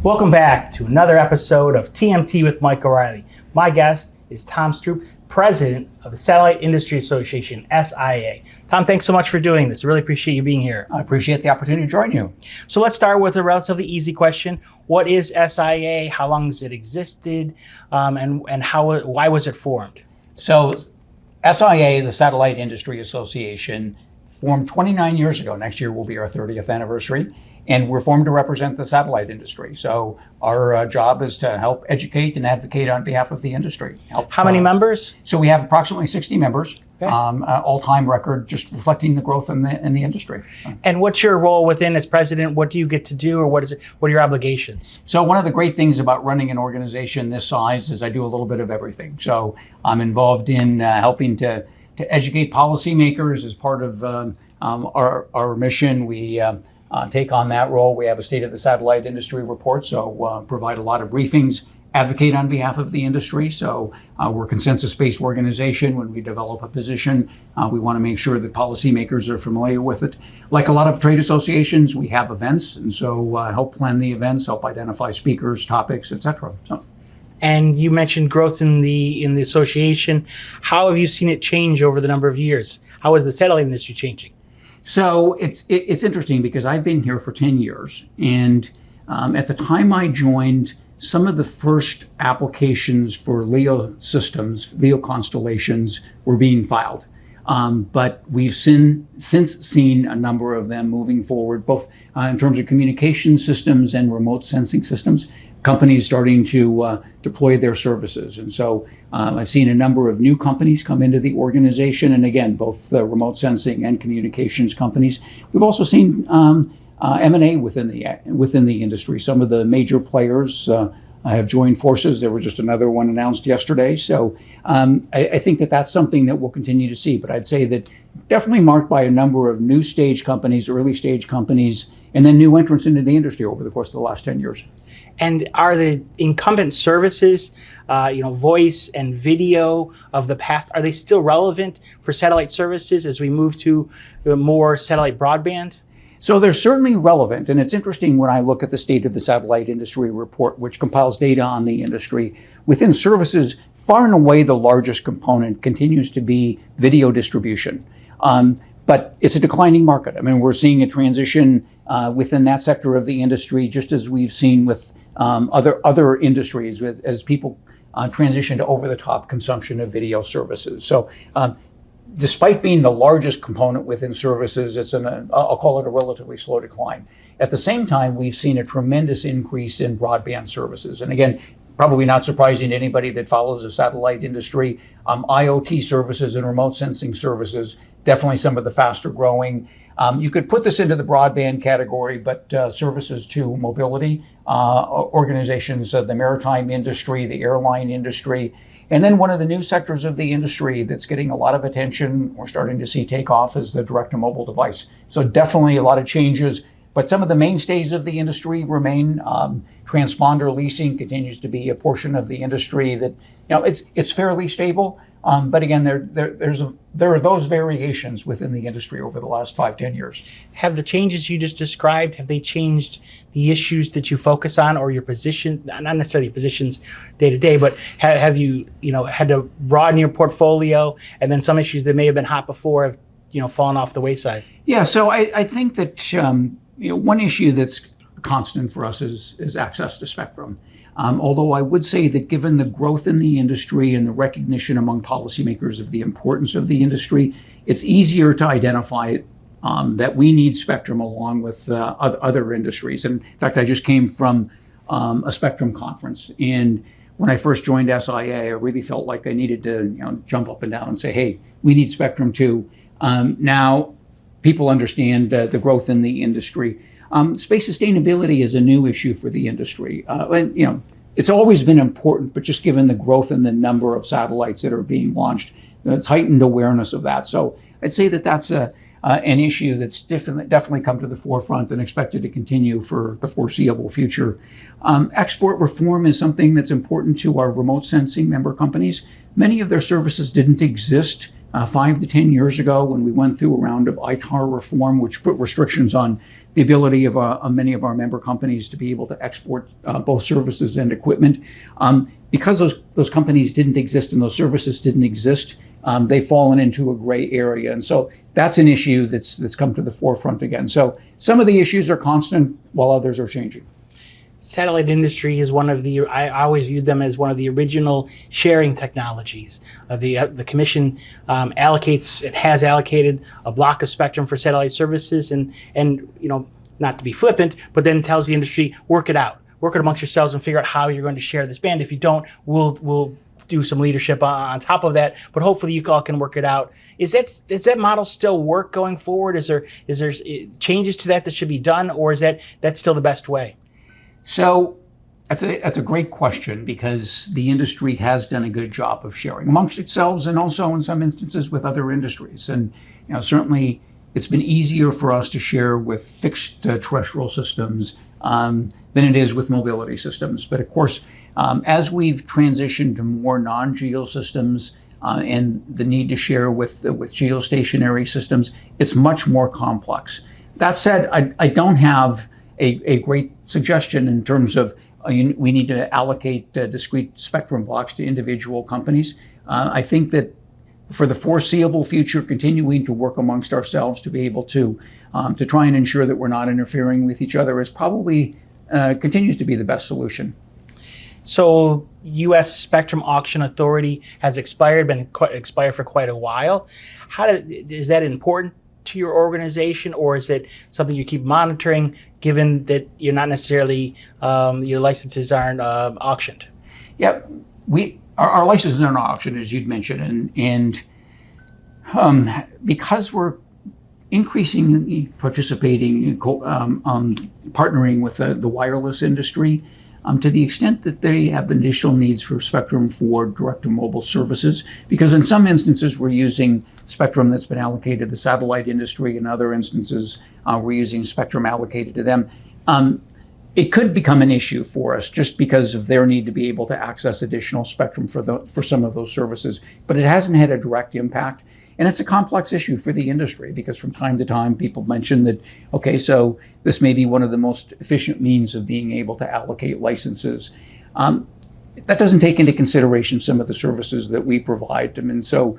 Welcome back to another episode of TMT with Mike O'Reilly. My guest is Tom Stroop, President of the Satellite Industry Association, SIA. Tom, thanks so much for doing this. I really appreciate you being here. I appreciate the opportunity to join you. So let's start with a relatively easy question. What is SIA? How long has it existed? And why was it formed? So SIA is a Satellite Industry Association formed 29 years ago. Next year will be our 30th anniversary. And we're formed to represent the satellite industry. So our job is to help educate and advocate on behalf of the industry. How many members? So we have approximately 60 members, okay. All-time record, just reflecting the growth in the industry. And what's your role within as president? What do you get to do, or what are your obligations? So one of the great things about running an organization this size is I do a little bit of everything. So I'm involved in helping to educate policymakers as part of our mission. We take on that role. We have a State of the Satellite Industry report, so provide a lot of briefings, advocate on behalf of the industry. So we're a consensus-based organization. When we develop a position, we want to make sure that policymakers are familiar with it. Like a lot of trade associations, we have events, and so help plan the events, help identify speakers, topics, etc. And you mentioned growth in the association. How have you seen it change over the number of years? How is the satellite industry changing? So it's interesting because I've been here for 10 years. And at the time I joined, some of the first applications for LEO systems, LEO constellations, were being filed. But we've since seen a number of them moving forward, both in terms of communication systems and remote sensing systems, companies starting to deploy their services. And so I've seen a number of new companies come into the organization, and again, both remote sensing and communications companies. We've also seen M&A within the industry. Some of the major players have joined forces. There was just another one announced yesterday. So I think that that's something that we'll continue to see. But I'd say that definitely marked by a number of new stage companies, early stage companies, and then new entrants into the industry over the course of the last 10 years. And are the incumbent services, voice and video of the past, are they still relevant for satellite services as we move to more satellite broadband? So they're certainly relevant. And it's interesting when I look at the State of the Satellite Industry report, which compiles data on the industry. Within services, far and away the largest component continues to be video distribution. But it's a declining market. I mean, we're seeing a transition within that sector of the industry, just as we've seen with other industries as people transition to over-the-top consumption of video services. So despite being the largest component within services, it's I'll call it a relatively slow decline. At the same time, we've seen a tremendous increase in broadband services. And again, probably not surprising to anybody that follows the satellite industry, IoT services and remote sensing services, definitely some of the faster growing. You could put this into the broadband category, but services to mobility organizations, the maritime industry, the airline industry, and then one of the new sectors of the industry that's getting a lot of attention, we're starting to see take off, is the direct-to-mobile device. So definitely a lot of changes, but some of the mainstays of the industry remain. Transponder leasing continues to be a portion of the industry that, it's fairly stable. But again, there are those variations within the industry over the last 5-10 years. Have the changes you just described, have they changed the issues that you focus on or your position, not necessarily your positions day to day, but have you, had to broaden your portfolio, and then some issues that may have been hot before have, fallen off the wayside? Yeah, so I think that, one issue that's constant for us is access to spectrum. Although I would say that given the growth in the industry and the recognition among policymakers of the importance of the industry, it's easier to identify that we need spectrum along with other industries. And in fact, I just came from a spectrum conference. And when I first joined SIA, I really felt like I needed to jump up and down and say, hey, we need spectrum too. Now, people understand the growth in the industry. Space sustainability is a new issue for the industry. It's always been important, but just given the growth in the number of satellites that are being launched, it's heightened awareness of that. So I'd say that that's an issue that's definitely come to the forefront and expected to continue for the foreseeable future. Export reform is something that's important to our remote sensing member companies. Many of their services didn't exist 5 to 10 years ago when we went through a round of ITAR reform, which put restrictions on the ability of many of our member companies to be able to export both services and equipment. Because those companies didn't exist and those services didn't exist, they've fallen into a gray area. And so that's an issue that's come to the forefront again. So some of the issues are constant while others are changing. Satellite industry is I always viewed them as one of the original sharing technologies. The commission has allocated a block of spectrum for satellite services, and not to be flippant, but then tells the industry, work it amongst yourselves and figure out how you're going to share this band. If you don't, we'll do some leadership on top of that, but hopefully you all can work it out. Is that model still work going forward? Is there changes to that should be done, or is that's still the best way? So that's a great question, because the industry has done a good job of sharing amongst itself and also in some instances with other industries. And certainly it's been easier for us to share with fixed terrestrial systems than it is with mobility systems. But of course, as we've transitioned to more non-geo systems and the need to share with geostationary systems, it's much more complex. That said, I don't have a great suggestion in terms of we need to allocate discrete spectrum blocks to individual companies. I think that for the foreseeable future, continuing to work amongst ourselves to be able to try and ensure that we're not interfering with each other is probably continues to be the best solution. So U.S. Spectrum Auction Authority has expired for quite a while. Is that important to your organization, or is it something you keep monitoring, given that you're not necessarily your licenses aren't auctioned? Yeah, our licenses aren't auctioned, as you'd mentioned, and because we're increasingly participating, partnering with the wireless industry, to the extent that they have additional needs for spectrum for direct-to-mobile services, because in some instances we're using spectrum that's been allocated to the satellite industry, in other instances we're using spectrum allocated to them. It could become an issue for us just because of their need to be able to access additional spectrum for some of those services, but it hasn't had a direct impact. And it's a complex issue for the industry, because from time to time people mention that, okay, so this may be one of the most efficient means of being able to allocate licenses. That doesn't take into consideration some of the services that we provide them. And so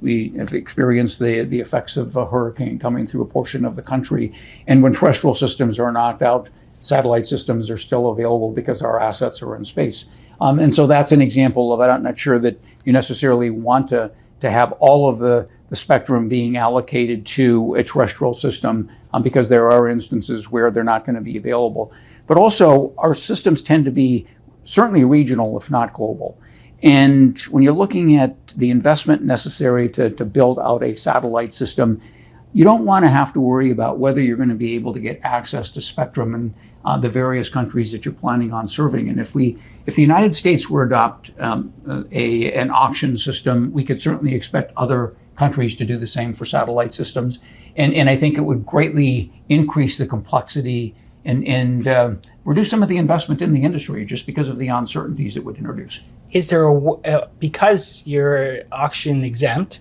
we have experienced the effects of a hurricane coming through a portion of the country. And when terrestrial systems are knocked out, satellite systems are still available because our assets are in space. And so that's an example of it. I'm not sure that you necessarily want to have all of the spectrum being allocated to a terrestrial system because there are instances where they're not going to be available. But also, our systems tend to be certainly regional, if not global. And when you're looking at the investment necessary to build out a satellite system, you don't want to have to worry about whether you're going to be able to get access to spectrum in the various countries that you're planning on serving. And if the United States were to adopt an auction system, we could certainly expect other countries to do the same for satellite systems. And I think it would greatly increase the complexity and reduce some of the investment in the industry just because of the uncertainties it would introduce. Is there because you're auction exempt,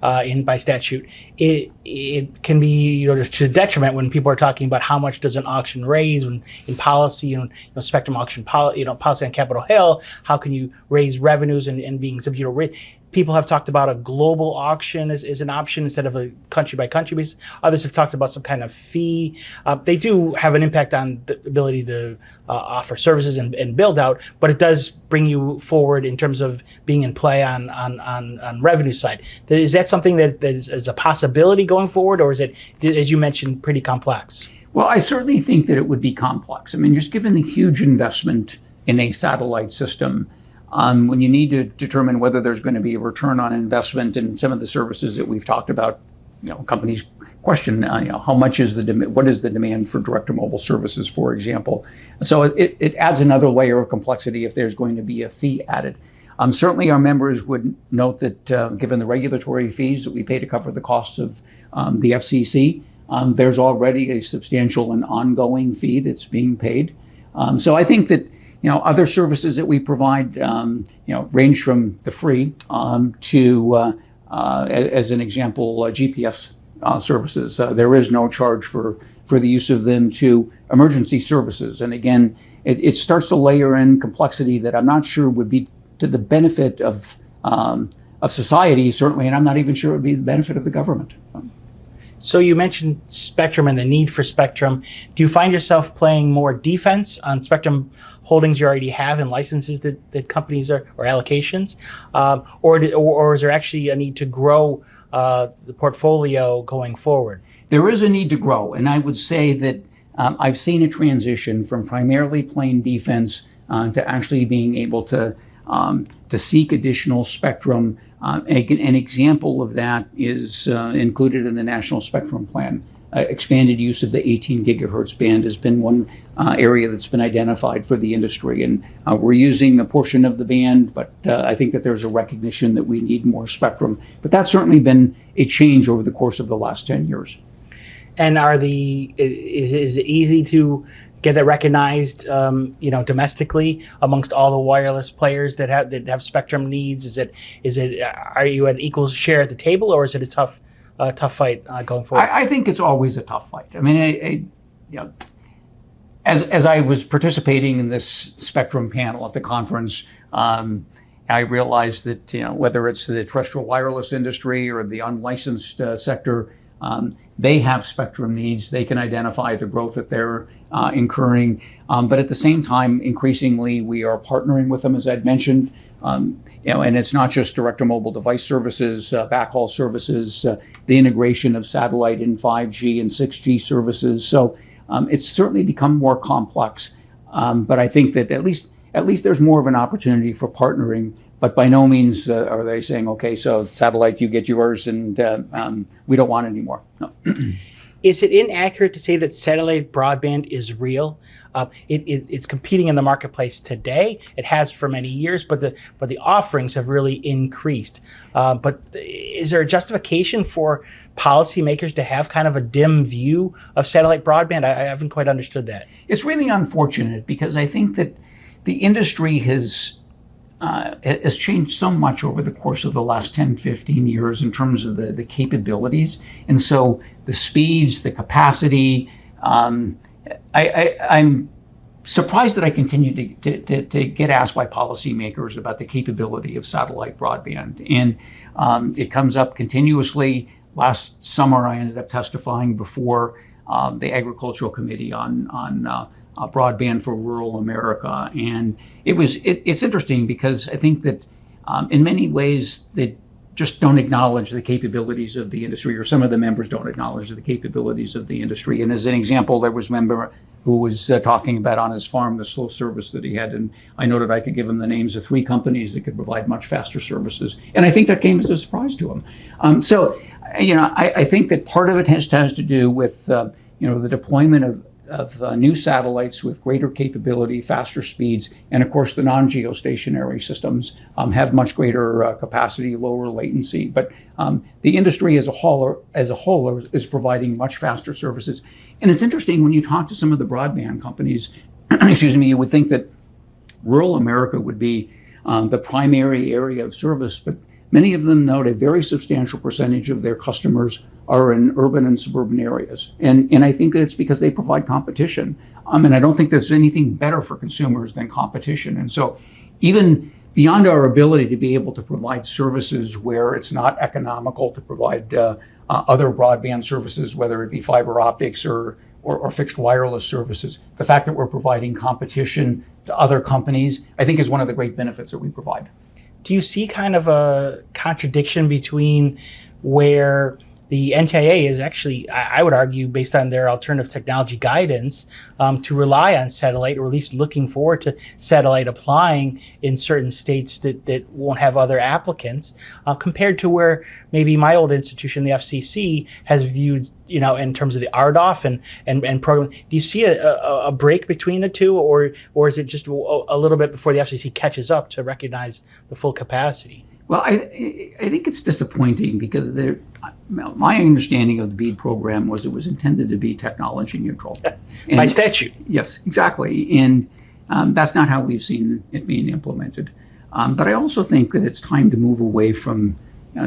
by statute, it can be to detriment when people are talking about how much does an auction raise when in policy and spectrum auction policy on Capitol Hill, how can you raise revenues and being exempt? People have talked about a global auction as an option instead of a country by country basis. Others have talked about some kind of fee. They do have an impact on the ability to offer services and build out, but it does bring you forward in terms of being in play on revenue side. Is that something that is a possibility going forward, or is it, as you mentioned, pretty complex? Well, I certainly think that it would be complex. I mean, just given the huge investment in a satellite system, when you need to determine whether there's going to be a return on investment in some of the services that we've talked about, companies question, how much is what is the demand for direct-to-mobile services, for example. So it adds another layer of complexity if there's going to be a fee added. Certainly our members would note that given the regulatory fees that we pay to cover the costs of the FCC, there's already a substantial and ongoing fee that's being paid. So I think that other services that we provide, range from the free to as an example, GPS services. There is no charge for the use of them to emergency services. And again, it starts to layer in complexity that I'm not sure would be to the benefit of society, certainly, and I'm not even sure it would be the benefit of the government. So you mentioned spectrum and the need for spectrum. Do you find yourself playing more defense on spectrum holdings you already have and licenses that companies are, or allocations? Or is there actually a need to grow the portfolio going forward? There is a need to grow, and I would say that I've seen a transition from primarily playing defense to actually being able to seek additional spectrum. An example of that is included in the National Spectrum Plan. Expanded use of the 18 gigahertz band has been one area that's been identified for the industry, and we're using a portion of the band, but I think that there's a recognition that we need more spectrum. But that's certainly been a change over the course of the last 10 years. And is it easy to get that recognized, domestically amongst all the wireless players that have spectrum needs? Are you at equal share at the table, or is it a tough fight going forward? I think it's always a tough fight. I mean, as I was participating in this spectrum panel at the conference, I realized that whether it's the terrestrial wireless industry or the unlicensed sector, they have spectrum needs. They can identify the growth that they're incurring. But at the same time, increasingly, we are partnering with them, as I'd mentioned. And it's not just direct-to-mobile device services, backhaul services, the integration of satellite in 5G and 6G services. So it's certainly become more complex. But I think that at least there's more of an opportunity for partnering. But by no means are they saying, okay, so satellite, you get yours, and we don't want it anymore. No. Is it inaccurate to say that satellite broadband is real? It's competing in the marketplace today. It has for many years, but the offerings have really increased. But is there a justification for policymakers to have kind of a dim view of satellite broadband? I haven't quite understood that. It's really unfortunate because I think that the industry has changed so much over the course of the last 10, 15 years in terms of the capabilities. And so the speeds, the capacity, I'm surprised that I continue to get asked by policymakers about the capability of satellite broadband. And it comes up continuously. Last summer, I ended up testifying before the Agricultural Committee on broadband for rural America. And it's interesting because I think that in many ways they just don't acknowledge the capabilities of the industry, or some of the members don't acknowledge the capabilities of the industry. And as an example, there was a member who was talking about on his farm the slow service that he had. And I noted I could give him the names of 3 companies that could provide much faster services. And I think that came as a surprise to him. I think that part of it has to do with the deployment of new satellites with greater capability, faster speeds, and of course the non-geostationary systems have much greater capacity, lower latency. But the industry as a whole is providing much faster services. And it's interesting when you talk to some of the broadband companies, you would think that rural America would be the primary area of service, but many of them note a very substantial percentage of their customers are in urban and suburban areas. And I think that it's because they provide competition. And I don't think there's anything better for consumers than competition. And so even beyond our ability to be able to provide services where it's not economical to provide other broadband services, whether it be fiber optics or fixed wireless services, the fact that we're providing competition to other companies, I think is one of the great benefits that we provide. Do you see kind of a contradiction between where the NTIA is actually, I would argue, based on their alternative technology guidance, to rely on satellite, or at least looking forward to satellite applying in certain states that won't have other applicants, compared to where maybe my old institution, the FCC, has viewed, in terms of the RDOF and program. Do you see a break between the two, or is it just a little bit before the FCC catches up to recognize the full capacity? Well, I think it's disappointing because my understanding of the BEAD program was it was intended to be technology neutral. By statute. Yes, exactly. And that's not how we've seen it being implemented. But I also think that it's time to move away from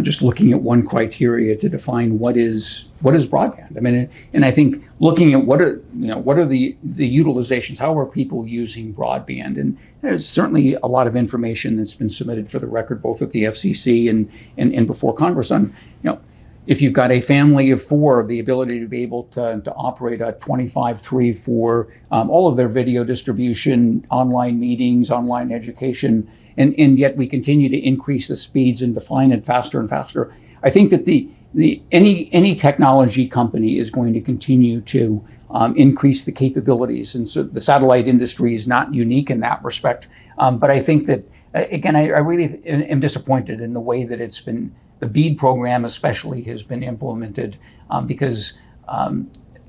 just looking at one criteria to define what is broadband. I mean, and I think looking at what are the utilizations, how are people using broadband, and there's certainly a lot of information that's been submitted for the record, both at the FCC and before Congress on, if you've got a family of four, the ability to be able to operate a 25/3 for all of their video distribution, online meetings, online education, and yet we continue to increase the speeds and define it faster and faster. I think that any technology company is going to continue to increase the capabilities, and so the satellite industry is not unique in that respect. But I think that again, I really am disappointed in the way that it's been. The BEAD program especially has been implemented because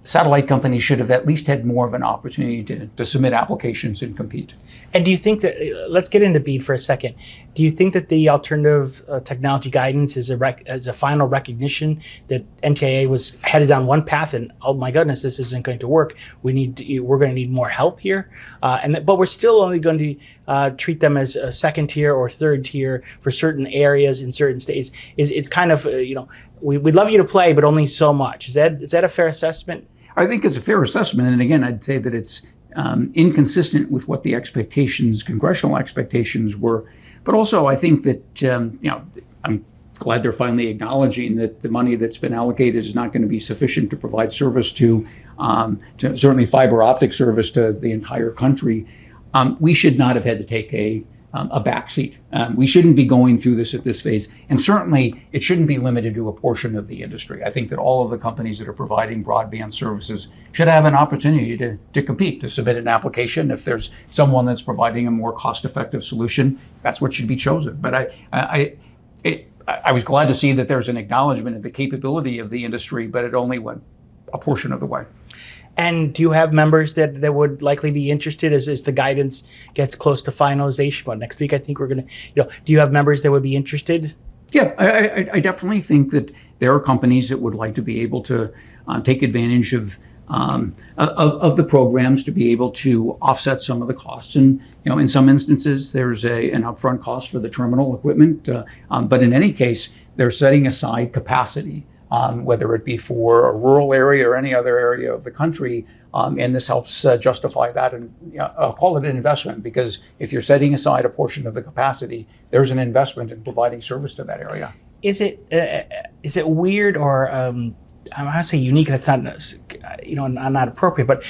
satellite companies should have at least had more of an opportunity to submit applications and compete. And do you think that, let's get into BEAD for a second. Do you think that the alternative technology guidance is a final recognition that NTIA was headed down one path and, oh my goodness, this isn't going to work. We're going to need more help here. But we're still only going to treat them as a second tier or third tier for certain areas in certain states. It's kind of, we'd love you to play, but only so much. Is that a fair assessment? I think it's a fair assessment. And again, I'd say that it's inconsistent with what the congressional expectations were. But also, I think that, I'm glad they're finally acknowledging that the money that's been allocated is not going to be sufficient to provide service to certainly fiber optic service to the entire country. We should not have had to take a backseat. We shouldn't be going through this at this phase. And certainly, it shouldn't be limited to a portion of the industry. I think that all of the companies that are providing broadband services should have an opportunity to compete, to submit an application. If there's someone that's providing a more cost-effective solution, that's what should be chosen. But I was glad to see that there's an acknowledgement of the capability of the industry, but it only went a portion of the way. And do you have members that would likely be interested as the guidance gets close to finalization? Well, next week, I think we're going to, do you have members that would be interested? Yeah, I definitely think that there are companies that would like to be able to take advantage of the programs to be able to offset some of the costs. And, in some instances, there's an upfront cost for the terminal equipment. But in any case, they're setting aside capacity. Whether it be for a rural area or any other area of the country. And this helps justify that. And I'll call it an investment, because if you're setting aside a portion of the capacity, there's an investment in providing service to that area. Is it weird or I'm going to say unique? That's not not appropriate. But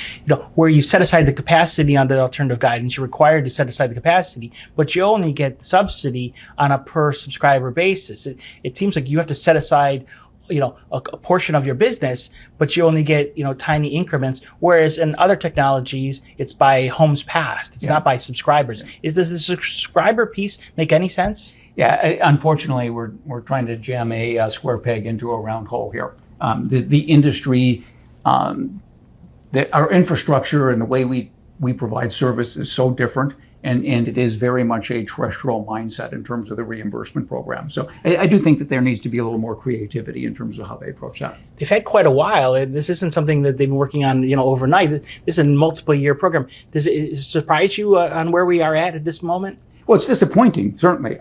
where you set aside the capacity under the alternative guidance, you're required to set aside the capacity, but you only get subsidy on a per subscriber basis. It seems like you have to set aside a portion of your business, but you only get, tiny increments. Whereas in other technologies, it's by homes passed. It's not by subscribers. Does the subscriber piece make any sense? Yeah, unfortunately, we're trying to jam a square peg into a round hole here. The industry, our infrastructure and the way we provide service is so different. And it is very much a terrestrial mindset in terms of the reimbursement program. So I do think that there needs to be a little more creativity in terms of how they approach that. They've had quite a while. This isn't something that they've been working on, overnight. This is a multiple-year program. Does it surprise you on where we are at this moment? Well, it's disappointing, certainly.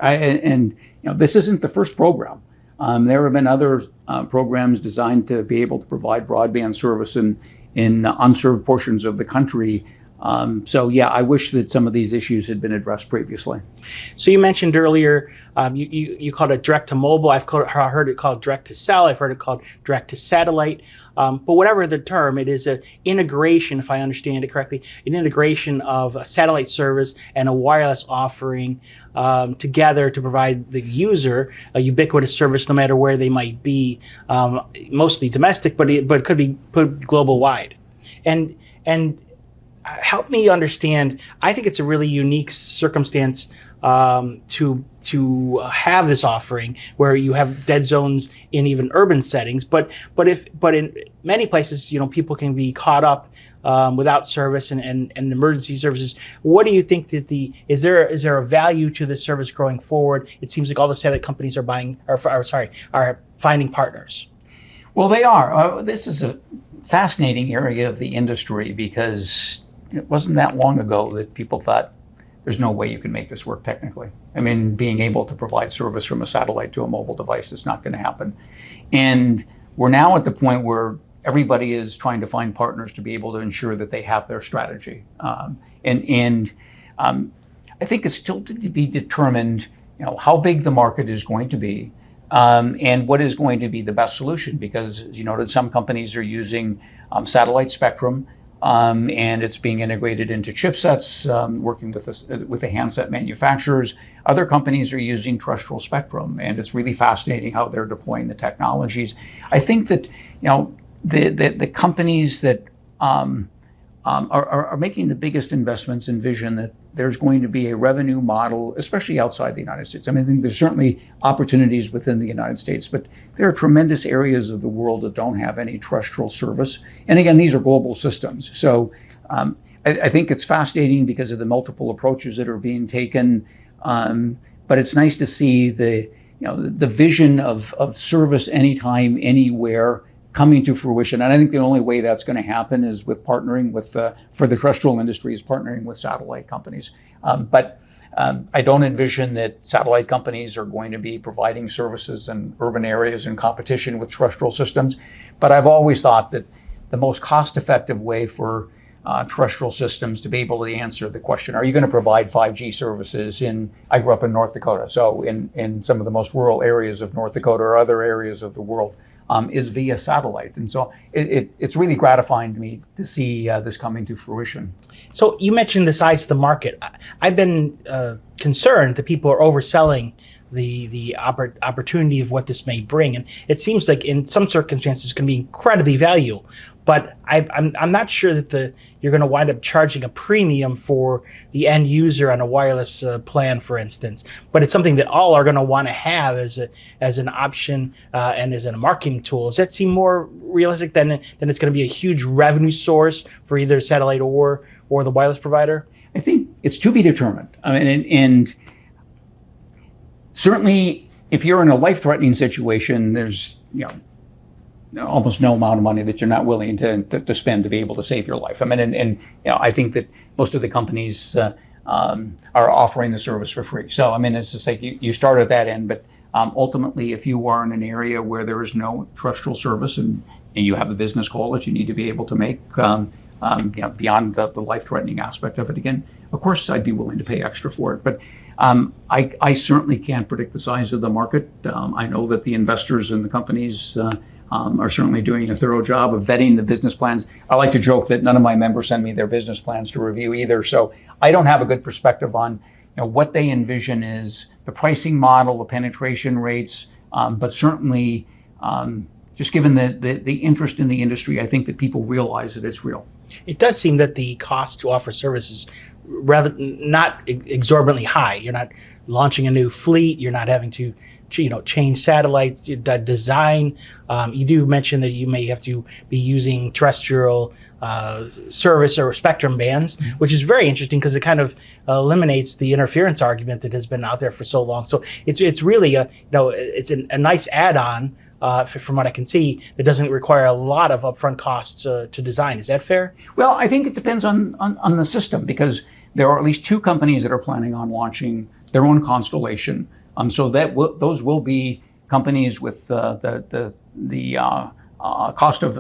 This isn't the first program. There have been other programs designed to be able to provide broadband service in unserved portions of the country. I wish that some of these issues had been addressed previously. So you mentioned earlier, you called it direct to mobile. I've heard it called direct to cell. I've heard it called direct to satellite. But whatever the term, it is an integration, if I understand it correctly, an integration of a satellite service and a wireless offering together to provide the user a ubiquitous service no matter where they might be, mostly domestic, but it could be put global wide. And help me understand. I think it's a really unique circumstance to have this offering where you have dead zones in even urban settings. But in many places, people can be caught up without service and emergency services. What do you think that is there a value to this service going forward? It seems like all the satellite companies are finding partners. Well, they are. This is a fascinating area of the industry because it wasn't that long ago that people thought there's no way you can make this work technically. I mean, being able to provide service from a satellite to a mobile device is not going to happen. And we're now at the point where everybody is trying to find partners to be able to ensure that they have their strategy. I think it's still to be determined, how big the market is going to be, and what is going to be the best solution. Because, as you noted, some companies are using satellite spectrum, and it's being integrated into chipsets, working with the handset manufacturers. Other companies are using terrestrial spectrum, and it's really fascinating how they're deploying the technologies. I think that the companies that are making the biggest investments envision that there's going to be a revenue model, especially outside the United States. I mean, I think there's certainly opportunities within the United States, but there are tremendous areas of the world that don't have any terrestrial service. And again, these are global systems. So I think it's fascinating because of the multiple approaches that are being taken. But it's nice to see the vision of service anytime, anywhere, coming to fruition. And I think the only way that's going to happen is with partnering with, for the terrestrial industry, is partnering with satellite companies. But I don't envision that satellite companies are going to be providing services in urban areas in competition with terrestrial systems. But I've always thought that the most cost-effective way for terrestrial systems to be able to answer the question, are you going to provide 5G services I grew up in North Dakota, so in some of the most rural areas of North Dakota or other areas of the world, is via satellite. And so it's really gratifying to me to see this coming to fruition. So you mentioned the size of the market. I've been concerned that people are overselling the opportunity of what this may bring. And it seems like in some circumstances it's going to be incredibly valuable. But I'm not sure that you're going to wind up charging a premium for the end user on a wireless plan, for instance. But it's something that all are going to want to have as an option and as a marketing tool. Does that seem more realistic than it's going to be a huge revenue source for either satellite or the wireless provider? I think it's to be determined. I mean, and certainly if you're in a life-threatening situation, there's almost no amount of money that you're not willing to spend to be able to save your life. I mean, and I think that most of the companies are offering the service for free. So I mean, it's just like you start at that end, but ultimately, if you are in an area where there is no terrestrial service and you have a business call that you need to be able to make, beyond the life-threatening aspect of it, again, of course, I'd be willing to pay extra for it. But I certainly can't predict the size of the market. I know that the investors and the companies are certainly doing a thorough job of vetting the business plans. I like to joke that none of my members send me their business plans to review either. So I don't have a good perspective on what they envision is the pricing model, the penetration rates, but certainly just given the interest in the industry, I think that people realize that it's real. It does seem that the cost to offer services rather not exorbitantly high. You're not launching a new fleet. You're not having to change satellites, design. You do mention that you may have to be using terrestrial service or spectrum bands, which is very interesting because it kind of eliminates the interference argument that has been out there for so long. So it's really it's a nice add-on. From what I can see, that doesn't require a lot of upfront costs to design. Is that fair? Well, I think it depends on the system, because there are at least two companies that are planning on launching their own constellation. So those will be companies with the cost of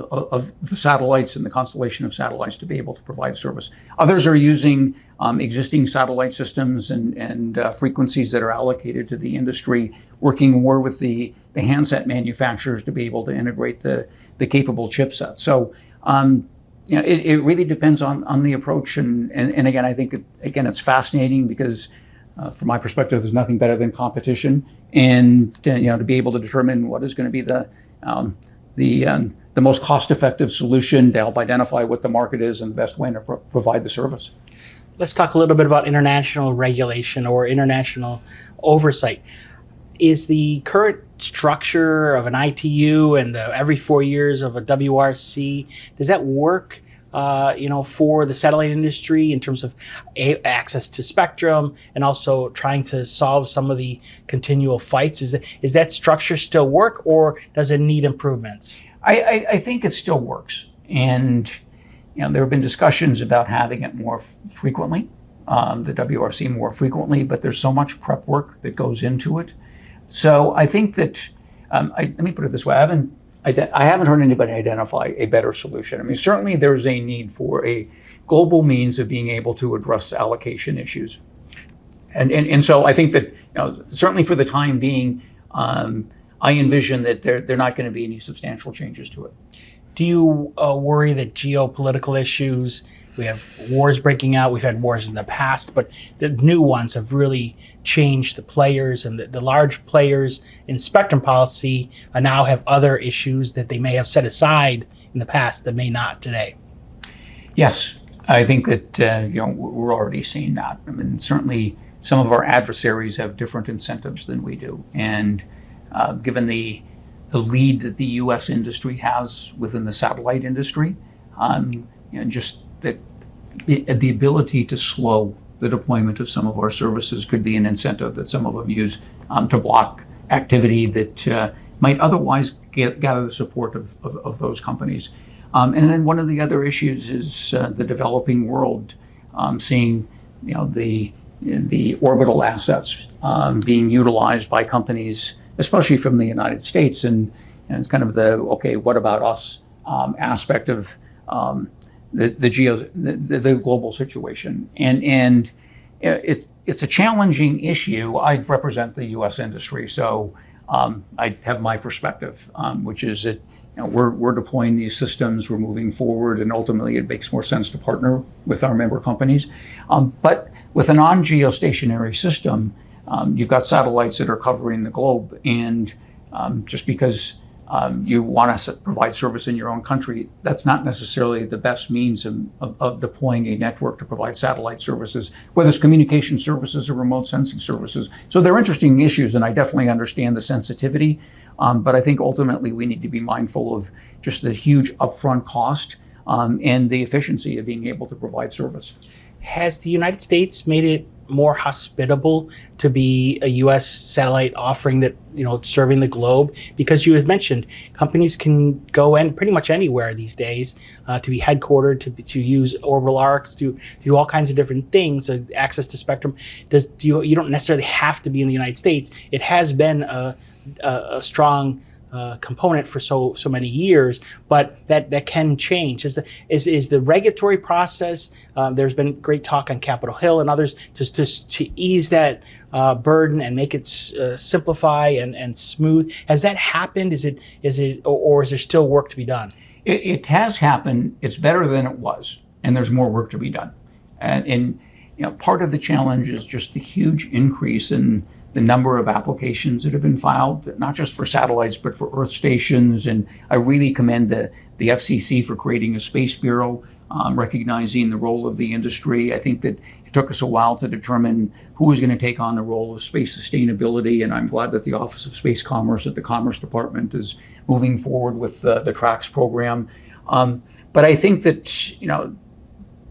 the satellites and the constellation of satellites to be able to provide service. Others are using existing satellite systems and frequencies that are allocated to the industry, working more with the handset manufacturers to be able to integrate the capable chipset. So it really depends on the approach. And again, I think it's fascinating because from my perspective, there's nothing better than competition, and to be able to determine what is going to be the most cost-effective solution to help identify what the market is and the best way to provide the service. Let's talk a little bit about international regulation or international oversight. Is the current structure of an ITU and every 4 years of a WRC, does that work for the satellite industry in terms of access to spectrum and also trying to solve some of the continual fights? Is that structure still work, or does it need improvements? I think it still works. And there have been discussions about having it more frequently. the WRC more frequently, but there's so much prep work that goes into it. So I think that, let me put it this way, I haven't heard anybody identify a better solution. I mean, certainly there's a need for a global means of being able to address allocation issues. And so I think that, certainly for the time being, I envision that there not going to be any substantial changes to it. Do you worry that geopolitical issues, we have wars breaking out, we've had wars in the past, but the new ones have really changed the players, and the large players in spectrum policy now have other issues that they may have set aside in the past that may not today? Yes, I think that we're already seeing that. I mean, certainly some of our adversaries have different incentives than we do, and given the lead that the U.S. industry has within the satellite industry, just the ability to slow the deployment of some of our services could be an incentive that some of them use to block activity that might otherwise gather the support of those companies. And then one of the other issues is the developing world seeing the orbital assets being utilized by companies, especially from the United States, and it's kind of the what about us aspect of the global situation, and it's a challenging issue. I represent the U.S. industry, so I have my perspective, which is that we're deploying these systems, we're moving forward, and ultimately it makes more sense to partner with our member companies. But with a non-geostationary system, you've got satellites that are covering the globe, and just because you want to provide service in your own country, that's not necessarily the best means of deploying a network to provide satellite services, whether it's communication services or remote sensing services. So they're interesting issues, and I definitely understand the sensitivity, but I think ultimately we need to be mindful of just the huge upfront cost and the efficiency of being able to provide service. Has the United States made it more hospitable to be a U.S. satellite offering that, serving the globe? Because you had mentioned companies can go in pretty much anywhere these days to be headquartered, to use orbital arcs, to do all kinds of different things, access to spectrum. You don't necessarily have to be in the United States. It has been a strong component for so many years, but that can change. Is the regulatory process? There's been great talk on Capitol Hill and others just to ease that burden and make it simplify and smooth. Has that happened? Is it or is there still work to be done? It has happened. It's better than it was, and there's more work to be done. And part of the challenge is just the huge increase in the number of applications that have been filed, not just for satellites, but for Earth stations. And I really commend the FCC for creating a space bureau, recognizing the role of the industry. I think that it took us a while to determine who was going to take on the role of space sustainability, and I'm glad that the Office of Space Commerce at the Commerce Department is moving forward with the TRACS program. But I think that,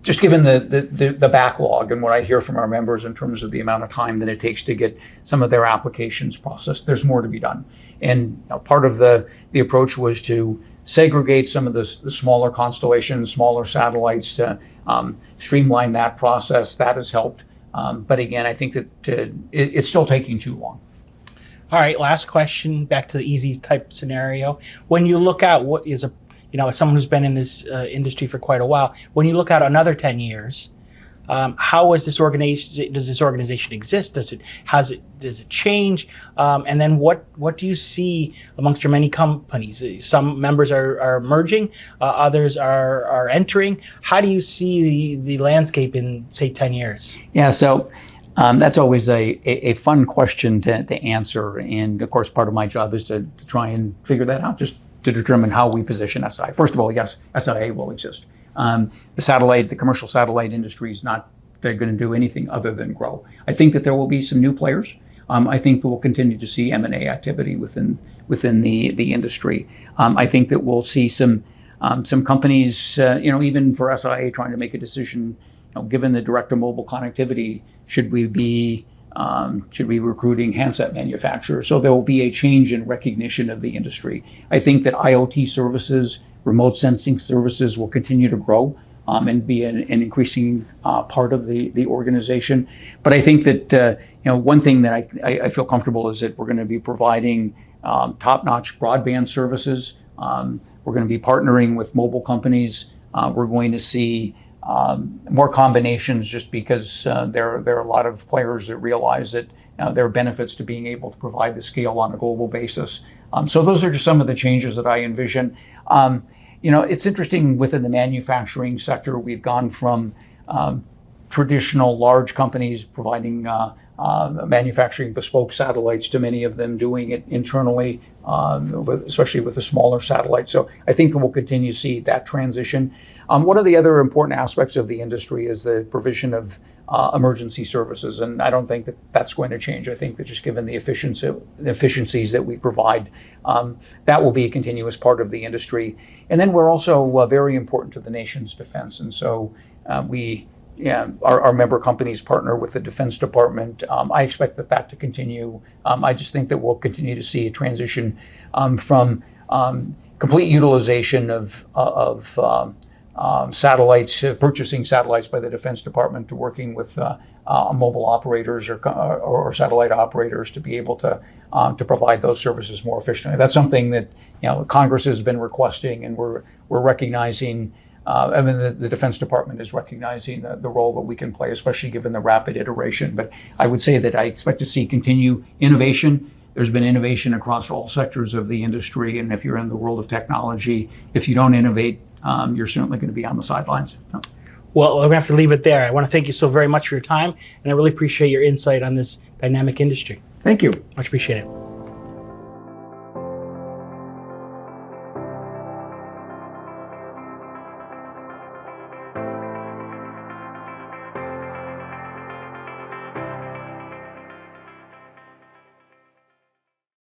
just given the backlog and what I hear from our members in terms of the amount of time that it takes to get some of their applications processed, there's more to be done. And part of the approach was to segregate some of the smaller constellations, smaller satellites, to streamline that process. That has helped. But again, I think that it's still taking too long. All right, last question, back to the easy type scenario. When you look at what is as someone who's been in this industry for quite a while, when you look at another 10 years, how is this organization? Does this organization exist? Does it change? And then what do you see amongst your many companies? Some members are merging, others are entering. How do you see the landscape in, say, 10 years? Yeah, so that's always a fun question to answer. And of course, part of my job is to try and figure that out, just to determine how we position SI. First of all, yes, SIA will exist. The commercial satellite industry is not going to do anything other than grow. I think that there will be some new players. I think that we'll continue to see M&A activity within the industry. I think that we'll see some companies, even for SIA, trying to make a decision, given the direct-to-mobile connectivity, should we be recruiting handset manufacturers? So there will be a change in recognition of the industry. I think that IoT services, remote sensing services will continue to grow. and be an increasing part of the organization. But I think that one thing that I feel comfortable is that we're going to be providing top-notch broadband services. We're going to be partnering with mobile companies. We're going to see more combinations just because there are a lot of players that realize that there are benefits to being able to provide the scale on a global basis. So those are just some of the changes that I envision. It's interesting within the manufacturing sector, we've gone from traditional large companies providing manufacturing bespoke satellites to many of them doing it internally, especially with the smaller satellites. So I think we'll continue to see that transition. One of the other important aspects of the industry is the provision of emergency services, and I don't think that that's going to change. I think that just given the efficiencies that we provide, that will be a continuous part of the industry. And then we're also very important to the nation's defense, and so our member companies partner with the Defense Department. I expect that to continue. I just think that we'll continue to see a transition from complete utilization of satellites, purchasing satellites by the Defense Department, to working with mobile operators or satellite operators to be able to provide those services more efficiently. That's something that Congress has been requesting, and we're recognizing. The Defense Department is recognizing the role that we can play, especially given the rapid iteration. But I would say that I expect to see continued innovation. There's been innovation across all sectors of the industry, and if you're in the world of technology, if you don't innovate, you're certainly going to be on the sidelines. Well, we're going to have to leave it there. I want to thank you so very much for your time, and I really appreciate your insight on this dynamic industry. Thank you. Much appreciated.